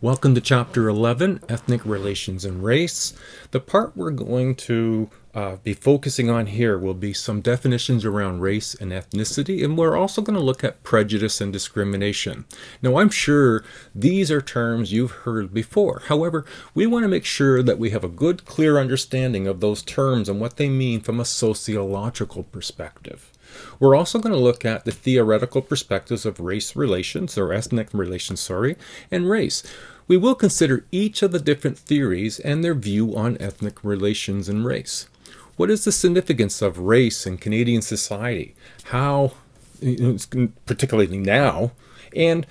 Welcome to Chapter 11, Ethnic Relations and Race. The part we're going to be focusing on here will be some definitions around race and ethnicity, and we're also going to look at prejudice and discrimination. Now, I'm sure these are terms you've heard before. However, we want to make sure that we have a good, clear understanding of those terms and what they mean from a sociological perspective. We're also going to look at the theoretical perspectives of race relations, or ethnic relations, and race. We will consider each of the different theories and their view on ethnic relations and race. What is the significance of race in Canadian society? How, particularly now, and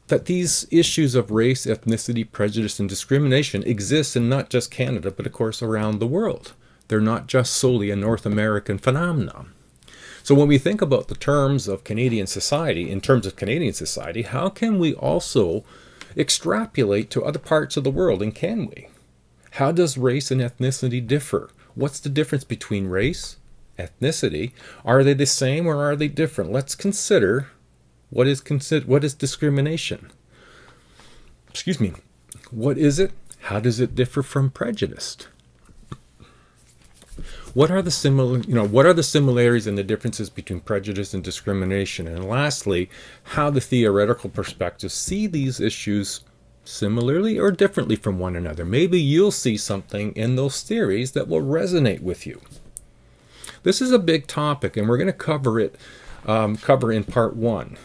that these issues of race, ethnicity, prejudice, and discrimination exist in not just Canada, but of course around the world. They're not just solely a North American phenomenon. So when we think about the terms of Canadian society, in terms of Canadian society, how can we also extrapolate to other parts of the world, and can we? How does race and ethnicity differ? What's the difference between race, ethnicity? Are they the same or are they different? Let's consider what is discrimination. What is it? How does it differ from prejudice? What are the similarities and the differences between prejudice and discrimination? And lastly, how the theoretical perspectives see these issues similarly or differently from one another. Maybe you'll see something in those theories that will resonate with you. This is a big topic, and we're going to cover in part one.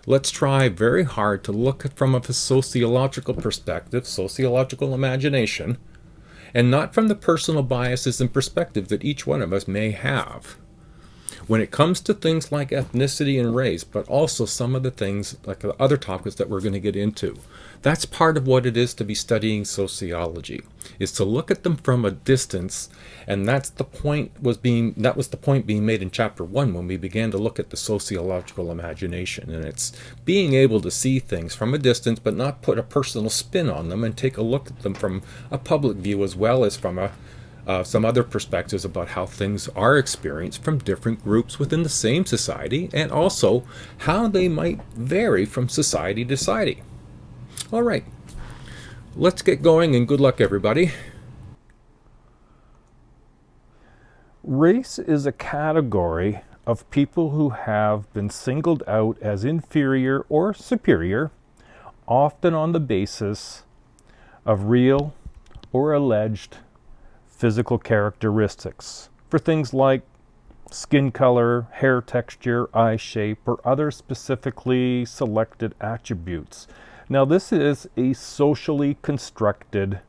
Let's try very hard to look at from a sociological perspective, sociological imagination, and not from the personal biases and perspectives that each one of us may have. When it comes to things like ethnicity and race, but also some of the things, like the other topics that we're going to get into, that's part of what it is to be studying sociology, is to look at them from a distance, and that was the point being made in Chapter 1 when we began to look at the sociological imagination, and it's being able to see things from a distance, but not put a personal spin on them, and take a look at them from a public view as well as from some other perspectives about how things are experienced from different groups within the same society, and also how they might vary from society to society. All right, let's get going, and good luck, everybody. Race is a category of people who have been singled out as inferior or superior, often on the basis of real or alleged physical characteristics, for things like skin color, hair texture, eye shape, or other specifically selected attributes. Now, this is a socially constructed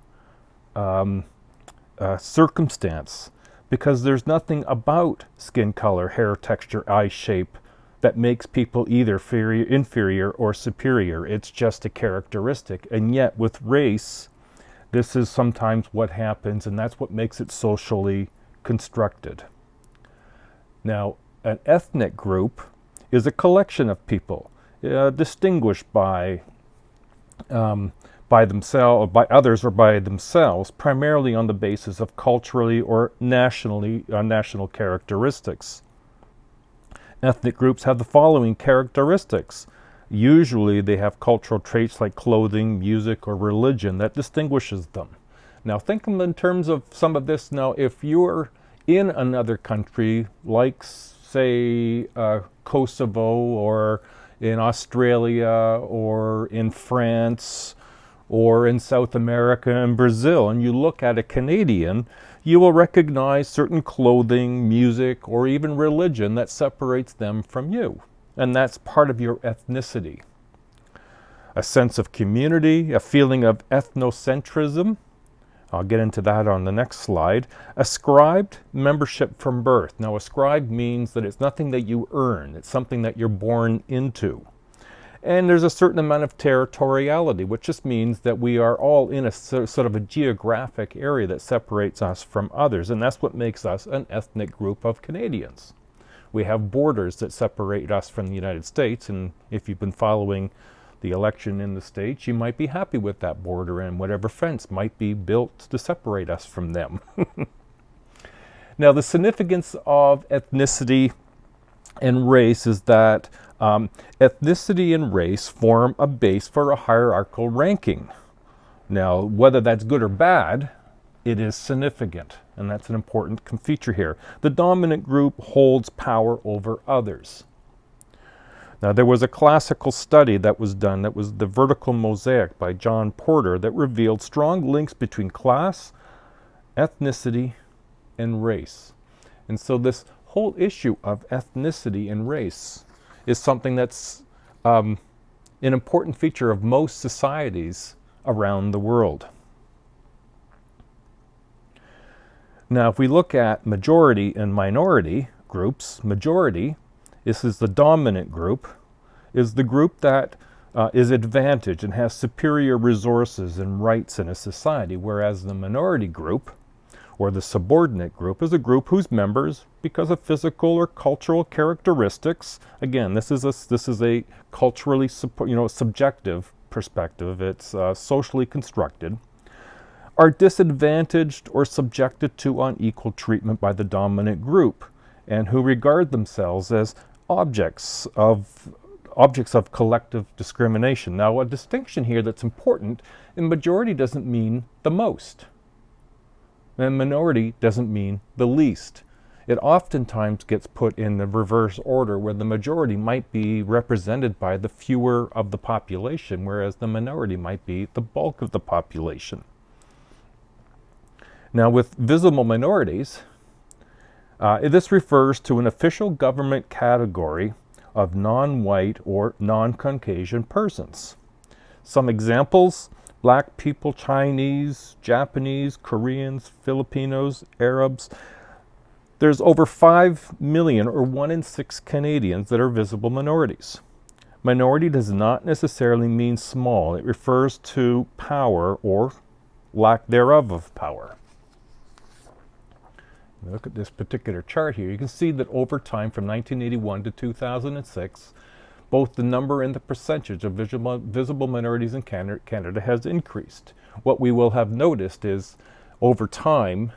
circumstance, because there's nothing about skin color, hair texture, eye shape that makes people either inferior or superior. It's just a characteristic. And yet with race, this is sometimes what happens, and that's what makes it socially constructed. Now, an ethnic group is a collection of people distinguished by themselves, by others, or by themselves, primarily on the basis of culturally or national characteristics. Ethnic groups have the following characteristics. Usually they have cultural traits like clothing, music, or religion that distinguishes them. Now think in terms of some of this. Now, if you're in another country, like say Kosovo, or in Australia, or in France, or in South America and Brazil, and you look at a Canadian, you will recognize certain clothing, music, or even religion that separates them from you. And that's part of your ethnicity. A sense of community, a feeling of ethnocentrism. I'll get into that on the next slide. Ascribed membership from birth. Now, ascribed means that it's nothing that you earn. It's something that you're born into. And there's a certain amount of territoriality, which just means that we are all in a sort of a geographic area that separates us from others. And that's what makes us an ethnic group of Canadians. We have borders that separate us from the United States, and if you've been following the election in the States, you might be happy with that border and whatever fence might be built to separate us from them. Now, the significance of ethnicity and race is that ethnicity and race form a base for a hierarchical ranking Now, whether that's good or bad, it is significant, and that's an important feature here. The dominant group holds power over others. Now, there was a classical study that was done, that was The Vertical Mosaic by John Porter, that revealed strong links between class, ethnicity, and race. And so this whole issue of ethnicity and race is something that's an important feature of most societies around the world. Now, if we look at majority and minority groups, majority, this is the dominant group, is the group that is advantaged and has superior resources and rights in a society, whereas the minority group, or the subordinate group, is a group whose members, because of physical or cultural characteristics, again, this is a culturally subjective perspective, it's socially constructed, are disadvantaged or subjected to unequal treatment by the dominant group, and who regard themselves as objects of collective discrimination. Now, a distinction here that's important: in majority doesn't mean the most, and minority doesn't mean the least. It oftentimes gets put in the reverse order, where the majority might be represented by the fewer of the population, whereas the minority might be the bulk of the population. Now, with visible minorities, this refers to an official government category of non-white or non-Caucasian persons. Some examples: Black people, Chinese, Japanese, Koreans, Filipinos, Arabs. There's over 5 million, or 1 in 6 Canadians, that are visible minorities. Minority does not necessarily mean small. It refers to power or lack thereof of power. Look at this particular chart here. You can see that over time, from 1981 to 2006, both the number and the percentage of visible minorities in Canada has increased. What we will have noticed is, over time,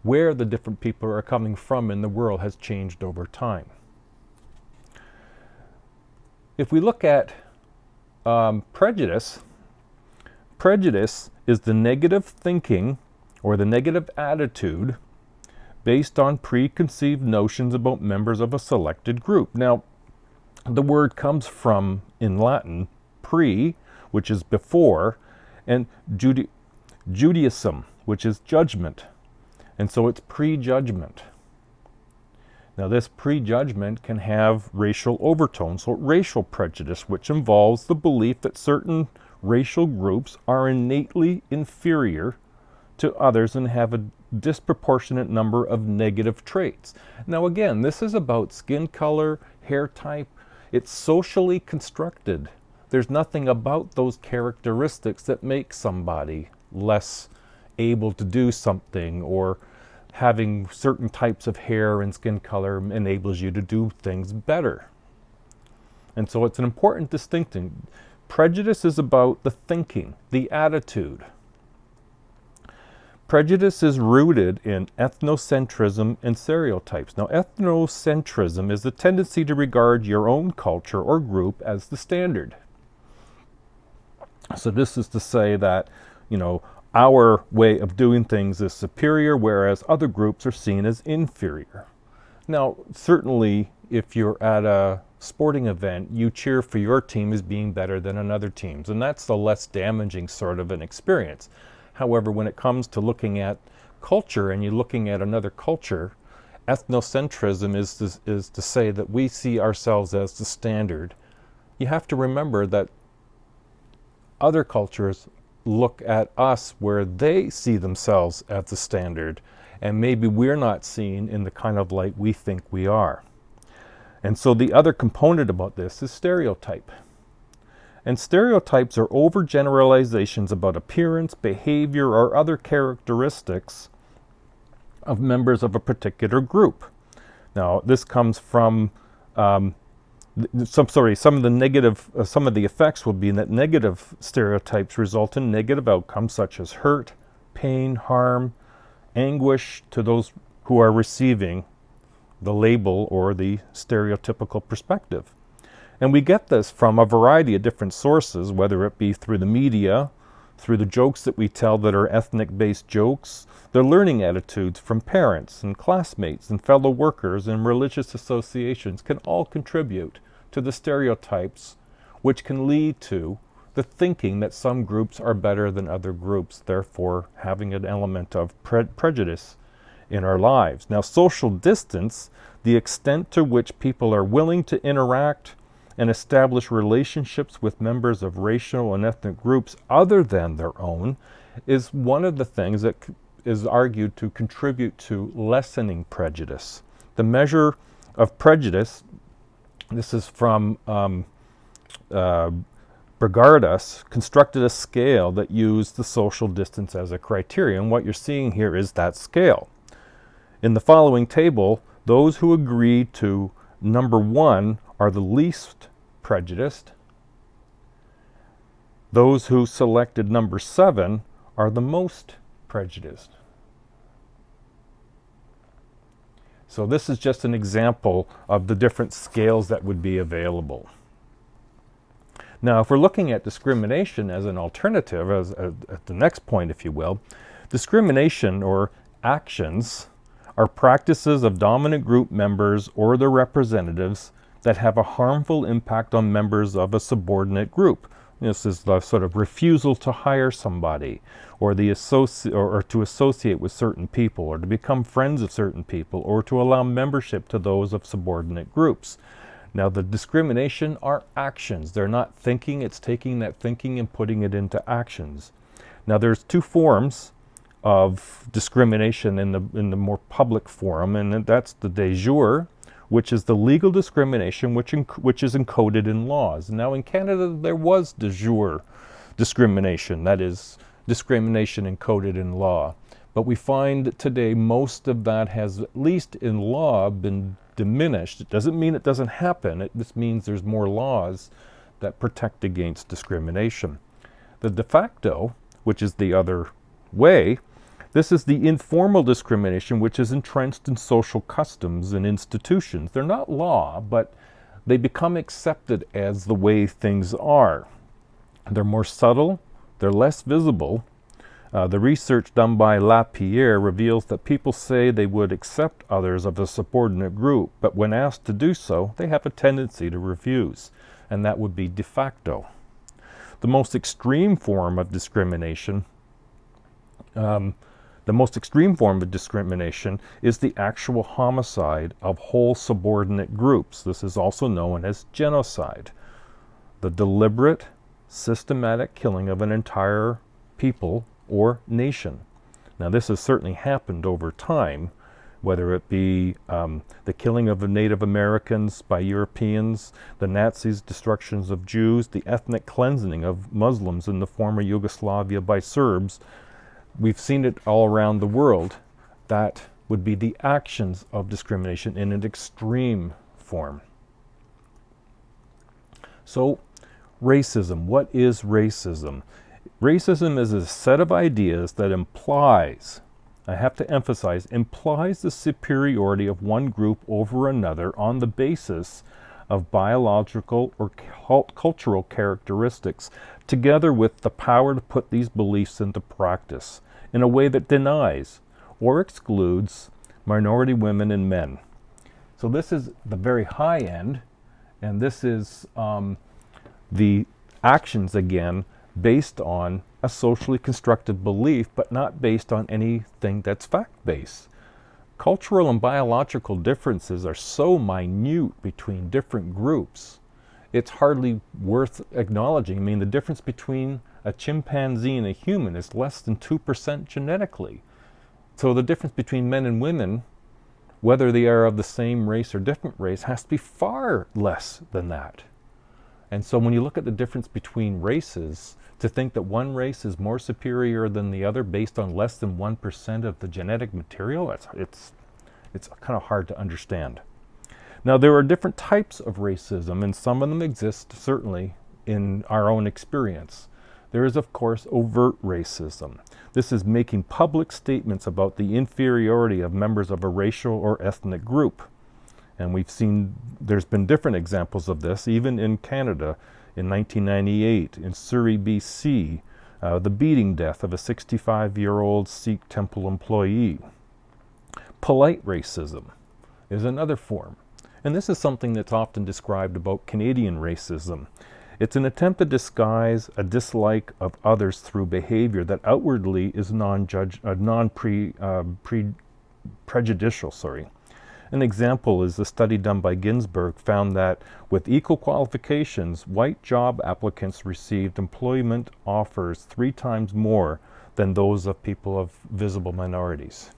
where the different people are coming from in the world has changed over time. If we look at prejudice, prejudice is the negative thinking or the negative attitude based on preconceived notions about members of a selected group. Now, the word comes from, in Latin, pre, which is before, and Judaism, which is judgment. And so it's prejudgment. Now, this prejudgment can have racial overtones, so racial prejudice, which involves the belief that certain racial groups are innately inferior to others and have a disproportionate number of negative traits. Now, again, this is about skin color, hair type. It's socially constructed. There's nothing about those characteristics that make somebody less able to do something, or having certain types of hair and skin color enables you to do things better. And so it's an important distinction. Prejudice is about the thinking, the attitude. Prejudice is rooted in ethnocentrism and stereotypes. Now, ethnocentrism is the tendency to regard your own culture or group as the standard. So this is to say that, our way of doing things is superior, whereas other groups are seen as inferior. Now, certainly, if you're at a sporting event, you cheer for your team as being better than another team's, and that's the less damaging sort of an experience. However, when it comes to looking at culture and you're looking at another culture, ethnocentrism is to say that we see ourselves as the standard. You have to remember that other cultures look at us where they see themselves as the standard, and maybe we're not seen in the kind of light we think we are. And so the other component about this is stereotype. And stereotypes are overgeneralizations about appearance, behavior, or other characteristics of members of a particular group. Now, this comes from some of the effects will be that negative stereotypes result in negative outcomes such as hurt, pain, harm, anguish to those who are receiving the label or the stereotypical perspective. And we get this from a variety of different sources, whether it be through the media, through the jokes that we tell that are ethnic-based jokes, the learning attitudes from parents and classmates and fellow workers and religious associations can all contribute to the stereotypes, which can lead to the thinking that some groups are better than other groups, therefore having an element of prejudice in our lives. Now, social distance, the extent to which people are willing to interact and establish relationships with members of racial and ethnic groups other than their own, is one of the things that is argued to contribute to lessening prejudice. The measure of prejudice, this is from Prejudice, constructed a scale that used the social distance as a criterion. What you're seeing here is that scale. In the following table, those who agree to number 1 are the least prejudiced. Those who selected number 7 are the most prejudiced. So this is just an example of the different scales that would be available. Now, if we're looking at discrimination as an alternative, at the next point, if you will, discrimination or actions are practices of dominant group members or their representatives that have a harmful impact on members of a subordinate group. This is the sort of refusal to hire somebody, or to associate with certain people, or to become friends of certain people, or to allow membership to those of subordinate groups. Now, the discrimination are actions. They're not thinking. It's taking that thinking and putting it into actions. Now, there's 2 forms of discrimination in the more public forum, and that's the de jure, which is the legal discrimination which is encoded in laws. Now, in Canada, there was de jure discrimination, that is, discrimination encoded in law. But we find today most of that has, at least in law, been diminished. It doesn't mean it doesn't happen. It just means there's more laws that protect against discrimination. The de facto, which is the other way, this is the informal discrimination which is entrenched in social customs and institutions. They're not law, but they become accepted as the way things are. They're more subtle, they're less visible. The research done by Lapierre reveals that people say they would accept others of a subordinate group, but when asked to do so, they have a tendency to refuse, and that would be de facto. The most extreme form of discrimination is the actual homicide of whole subordinate groups. This is also known as genocide. The deliberate, systematic killing of an entire people or nation. Now, this has certainly happened over time, whether it be the killing of the Native Americans by Europeans, the Nazis' destructions of Jews, the ethnic cleansing of Muslims in the former Yugoslavia by Serbs. We've seen it all around the world. That would be the actions of discrimination in an extreme form. So, racism. What is racism? Racism is a set of ideas that implies, I have to emphasize, implies the superiority of one group over another on the basis of biological or cultural characteristics, together with the power to put these beliefs into practice in a way that denies or excludes minority women and men. So this is the very high end, and this is the actions, again, based on a socially constructed belief, but not based on anything that's fact-based. Cultural and biological differences are so minute between different groups, it's hardly worth acknowledging. I mean, the difference between a chimpanzee and a human is less than 2% genetically. So the difference between men and women, whether they are of the same race or different race, has to be far less than that. And so when you look at the difference between races, to think that one race is more superior than the other based on less than 1% of the genetic material, it's kind of hard to understand. Now, there are different types of racism, and some of them exist certainly in our own experience. There is, of course, overt racism. This is making public statements about the inferiority of members of a racial or ethnic group. And we've seen there's been different examples of this, even in Canada in 1998, in Surrey, BC, The beating death of a 65-year-old Sikh temple employee. Polite racism is another form. And this is something that's often described about Canadian racism. It's an attempt to disguise a dislike of others through behavior that outwardly is prejudicial. An example is the study done by Ginsberg found that with equal qualifications, white job applicants received employment offers 3 times more than those of people of visible minorities.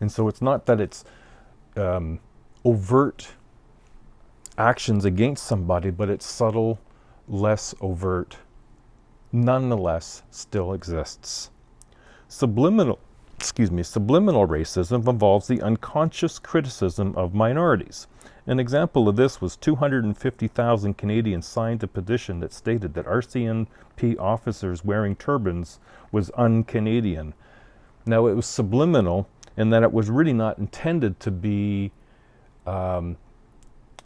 And so it's not that it's overt actions against somebody, but it's subtle, less overt, nonetheless still exists. Subliminal racism involves the unconscious criticism of minorities. An example of this was 250,000 Canadians signed a petition that stated that RCMP officers wearing turbans was un-Canadian. Now, it was subliminal in that it was really not intended to be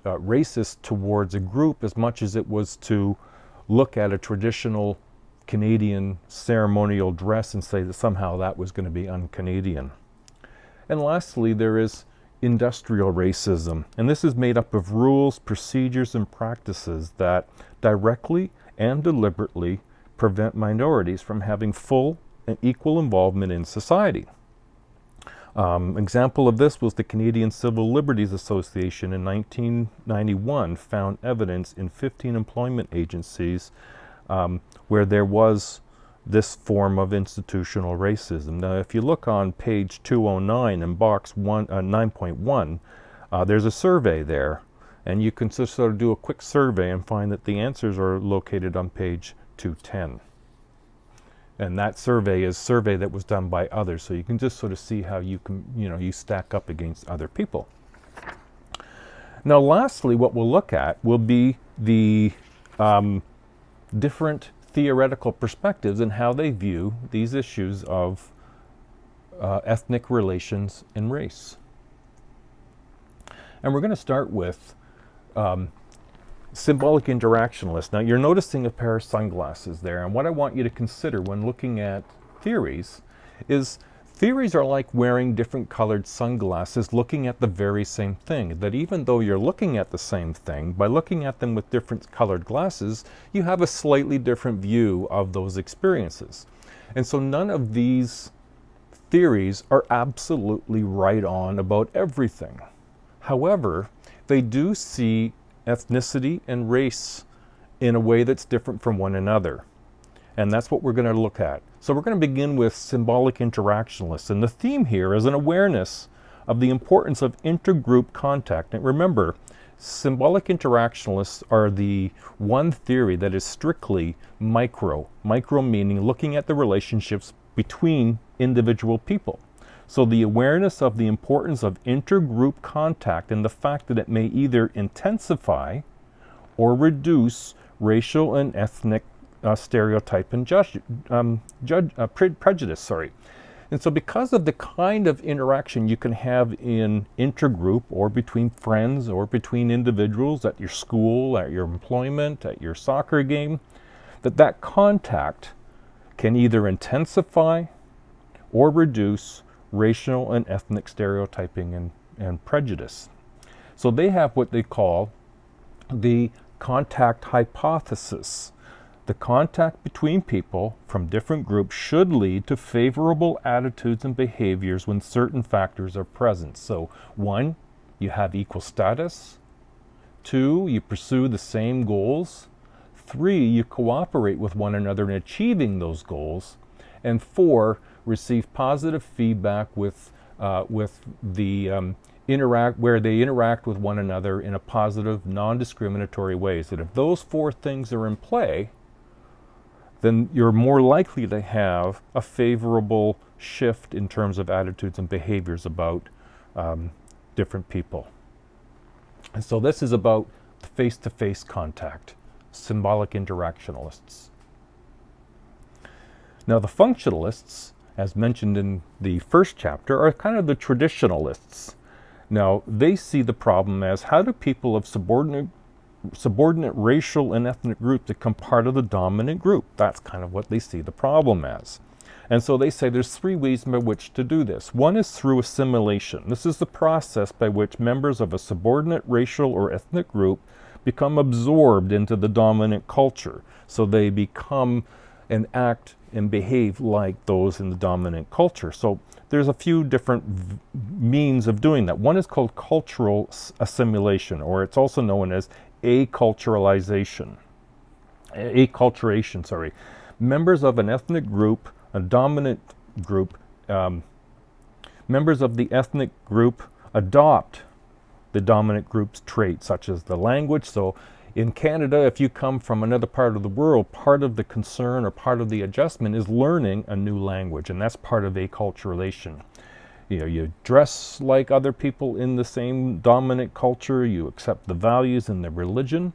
racist towards a group as much as it was to look at a traditional Canadian ceremonial dress and say that somehow that was going to be un-Canadian. And lastly, there is industrial racism, and this is made up of rules, procedures, and practices that directly and deliberately prevent minorities from having full and equal involvement in society. Example of this was the Canadian Civil Liberties Association in 1991 found evidence in 15 employment agencies where there was this form of institutional racism. Now, if you look on page 209 in box 9.1, there's a survey there, and you can just sort of do a quick survey and find that the answers are located on page 210. And that survey is a survey that was done by others, so you can just sort of see how you can, you stack up against other people. Now, lastly, what we'll look at will be the different theoretical perspectives and how they view these issues of ethnic relations and race. And we're going to start with Symbolic Interactionalists. Now, you're noticing a pair of sunglasses there, and what I want you to consider when looking at theories is theories are like wearing different colored sunglasses looking at the very same thing. That even though you're looking at the same thing, by looking at them with different colored glasses, you have a slightly different view of those experiences. And so none of these theories are absolutely right on about everything. However, they do see ethnicity and race in a way that's different from one another. And that's what we're going to look at. So we're going to begin with Symbolic Interactionalists. And the theme here is an awareness of the importance of intergroup contact. And remember, Symbolic Interactionalists are the one theory that is strictly micro meaning looking at the relationships between individual people. So the awareness of the importance of intergroup contact and the fact that it may either intensify or reduce racial and ethnic stereotype and prejudice. And so because of the kind of interaction you can have in intergroup or between friends or between individuals at your school, at your employment, at your soccer game, that contact can either intensify or reduce racial and ethnic stereotyping and prejudice. So they have what they call the contact hypothesis. The contact between people from different groups should lead to favorable attitudes and behaviors when certain factors are present. So 1, you have equal status. 2, you pursue the same goals. 3, you cooperate with one another in achieving those goals. And 4, receive positive feedback with the where they interact with one another in a positive, non-discriminatory ways. That if those 4 things are in play, then you're more likely to have a favorable shift in terms of attitudes and behaviors about different people. And so this is about face-to-face contact, Symbolic Interactionalists. Now the Functionalists, as mentioned in the first chapter, are kind of the traditionalists. Now, they see the problem as how do people of subordinate subordinate racial and ethnic group become part of the dominant group. That's kind of what they see the problem as. And so they say there's three ways by which to do this. One is through assimilation. This is the process by which members of a subordinate racial or ethnic group become absorbed into the dominant culture. So they become and act and behave like those in the dominant culture. So there's a few different means of doing that. One is called cultural assimilation, or it's also known as acculturation. Members of an ethnic group, a dominant group, members of the ethnic group adopt the dominant group's traits, such as the language. So in Canada, if you come from another part of the world, part of the concern or part of the adjustment is learning a new language, and that's part of acculturation. You dress like other people in the same dominant culture, you accept the values and the religion,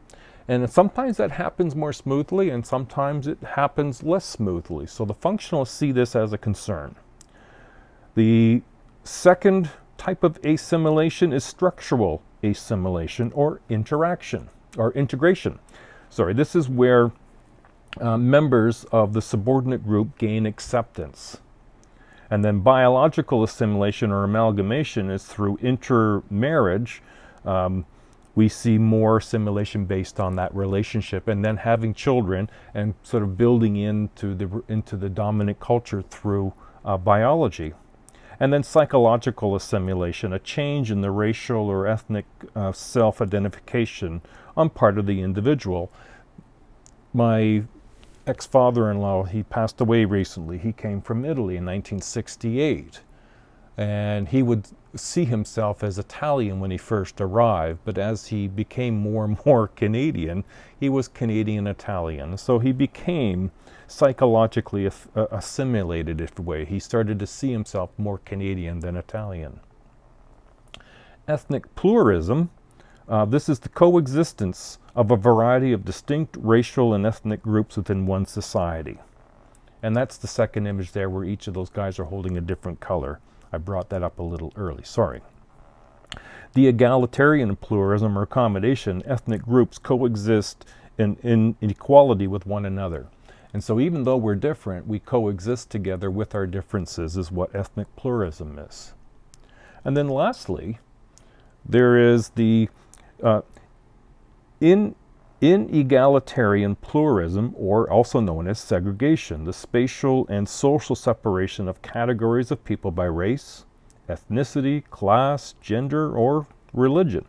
and sometimes that happens more smoothly and sometimes it happens less smoothly. So the functionalists see this as a concern. The second type of assimilation is structural assimilation or integration. This is where members of the subordinate group gain acceptance. And then biological assimilation or amalgamation is through intermarriage. We see more assimilation based on that relationship, and then having children and sort of building into the dominant culture through biology. And then psychological assimilation, a change in the racial or ethnic self-identification on part of the individual. My ex-father-in-law, he passed away recently. He came from Italy in 1968. And he would see himself as Italian when he first arrived, but as he became more and more Canadian, he was Canadian-Italian. So he became psychologically assimilated in a way. He started to see himself more Canadian than Italian. Ethnic pluralism, this is the coexistence of a variety of distinct racial and ethnic groups within one society. And that's the second image there where each of those guys are holding a different color. I brought that up a little early, sorry. The egalitarian pluralism or accommodation, ethnic groups coexist in equality with one another. And so even though we're different, we coexist together with our differences is what ethnic pluralism is. And then lastly, there is the inegalitarian pluralism, or also known as segregation, the spatial and social separation of categories of people by race, ethnicity, class, gender, or religion.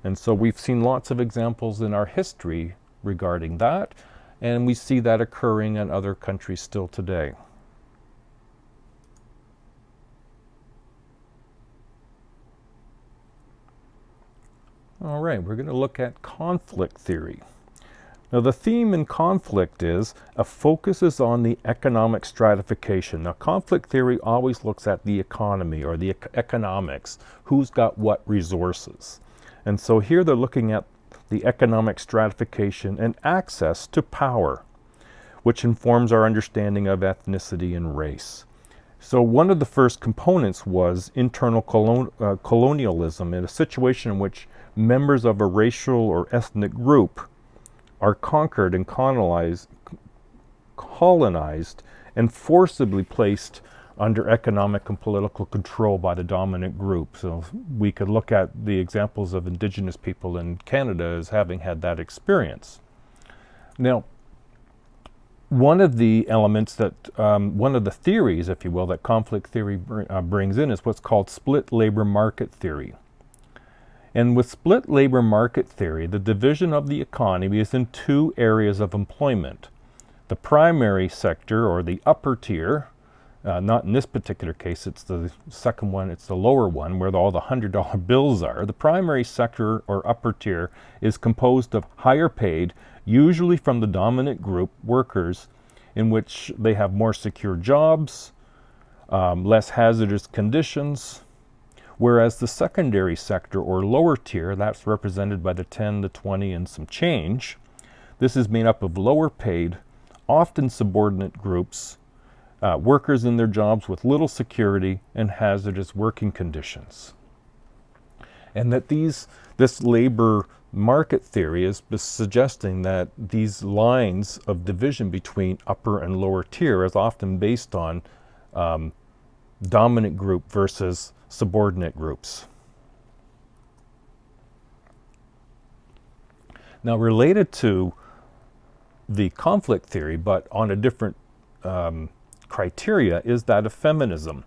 And so we've seen lots of examples in our history regarding that, and we see that occurring in other countries still today. All right, we're going to look at conflict theory. Now, the theme in conflict is a focus is on the economic stratification. Now, conflict theory always looks at the economy or the economics, who's got what resources. And so here they're looking at the economic stratification and access to power, which informs our understanding of ethnicity and race. So one of the first components was internal colonialism, in a situation in which members of a racial or ethnic group are conquered and colonized and forcibly placed under economic and political control by the dominant group. So we could look at the examples of Indigenous people in Canada as having had that experience. Now, one of the elements that, one of the theories, if you will, that conflict theory brings in is what's called split labor market theory. And with split labor market theory, the division of the economy is in two areas of employment. The primary sector, or the upper tier, not in this particular case, it's the second one, it's the lower one where all the $100 bills are. The primary sector, or upper tier, is composed of higher paid, usually from the dominant group, workers, in which they have more secure jobs, less hazardous conditions, whereas the secondary sector, or lower tier, that's represented by the 10, the 20, and some change. This is made up of lower paid, often subordinate groups, workers in their jobs with little security and hazardous working conditions. And that this labor market theory is suggesting that these lines of division between upper and lower tier is often based on dominant group versus subordinate groups. Now, related to the conflict theory, but on a different criteria, is that of feminism.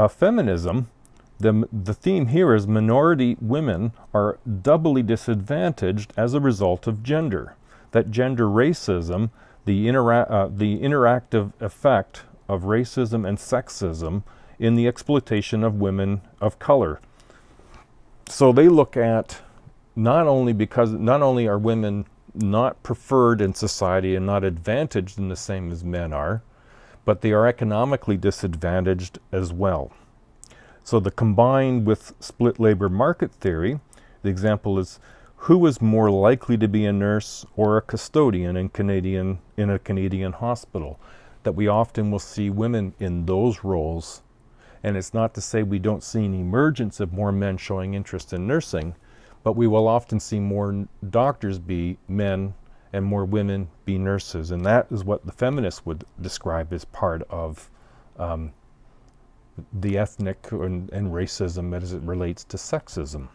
Feminism, the theme here is minority women are doubly disadvantaged as a result of gender. That gender racism, the interactive effect of racism and sexism in the exploitation of women of color. So they look at not only are women not preferred in society and not advantaged in the same as men are, but they are economically disadvantaged as well. So the combined with split labor market theory, the example is who is more likely to be a nurse or a custodian in a Canadian hospital, that we often will see women in those roles. And it's not to say we don't see an emergence of more men showing interest in nursing, but we will often see more doctors be men and more women be nurses. And that is what the feminists would describe as part of the ethnic and racism as it relates to sexism.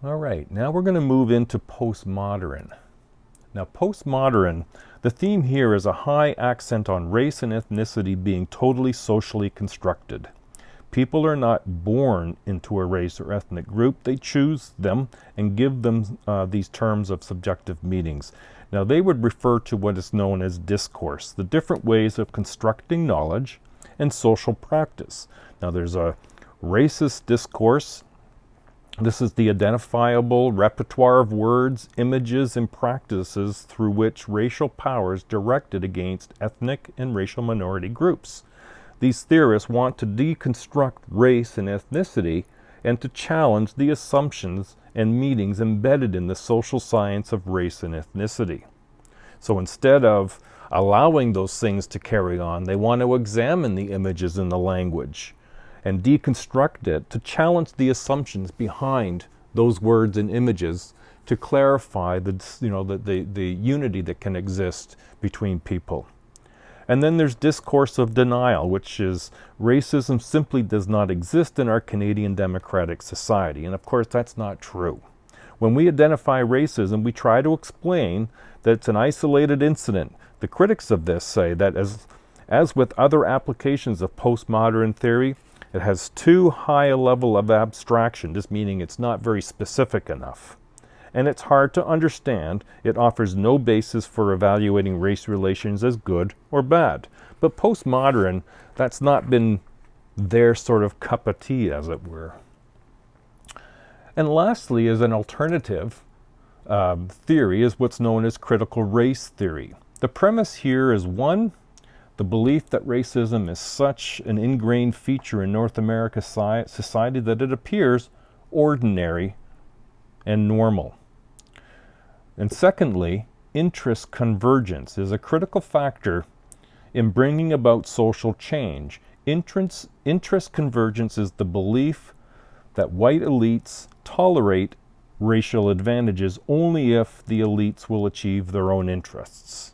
All right, now we're going to move into postmodern. Now, postmodern, the theme here is a high accent on race and ethnicity being totally socially constructed. People are not born into a race or ethnic group. They choose them and give them these terms of subjective meanings. Now, they would refer to what is known as discourse, the different ways of constructing knowledge and social practice. Now, there's a racist discourse. This is the identifiable repertoire of words, images, and practices through which racial power is directed against ethnic and racial minority groups. These theorists want to deconstruct race and ethnicity and to challenge the assumptions and meanings embedded in the social science of race and ethnicity. So instead of allowing those things to carry on, they want to examine the images in the language and deconstruct it to challenge the assumptions behind those words and images to clarify the unity that can exist between people. And then there's discourse of denial, which is racism simply does not exist in our Canadian democratic society. And of course, that's not true. When we identify racism, we try to explain that it's an isolated incident. The critics of this say that as with other applications of postmodern theory, it has too high a level of abstraction, just meaning it's not very specific enough. And it's hard to understand. It offers no basis for evaluating race relations as good or bad. But postmodern, that's not been their sort of cup of tea, as it were. And lastly, as an alternative theory is what's known as critical race theory. The premise here is one, the belief that racism is such an ingrained feature in North America society that it appears ordinary and normal. And secondly, interest convergence is a critical factor in bringing about social change. Interest convergence is the belief that white elites tolerate racial advantages only if the elites will achieve their own interests.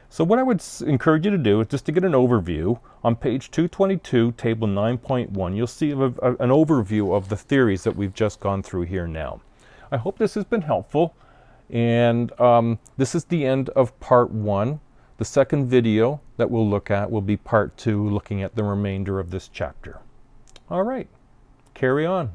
So what I would encourage you to do is just to get an overview. On page 222, table 9.1, you'll see an overview of the theories that we've just gone through here now. I hope this has been helpful. And this is the end of part 1. The second video that we'll look at will be part 2, looking at the remainder of this chapter. All right, carry on.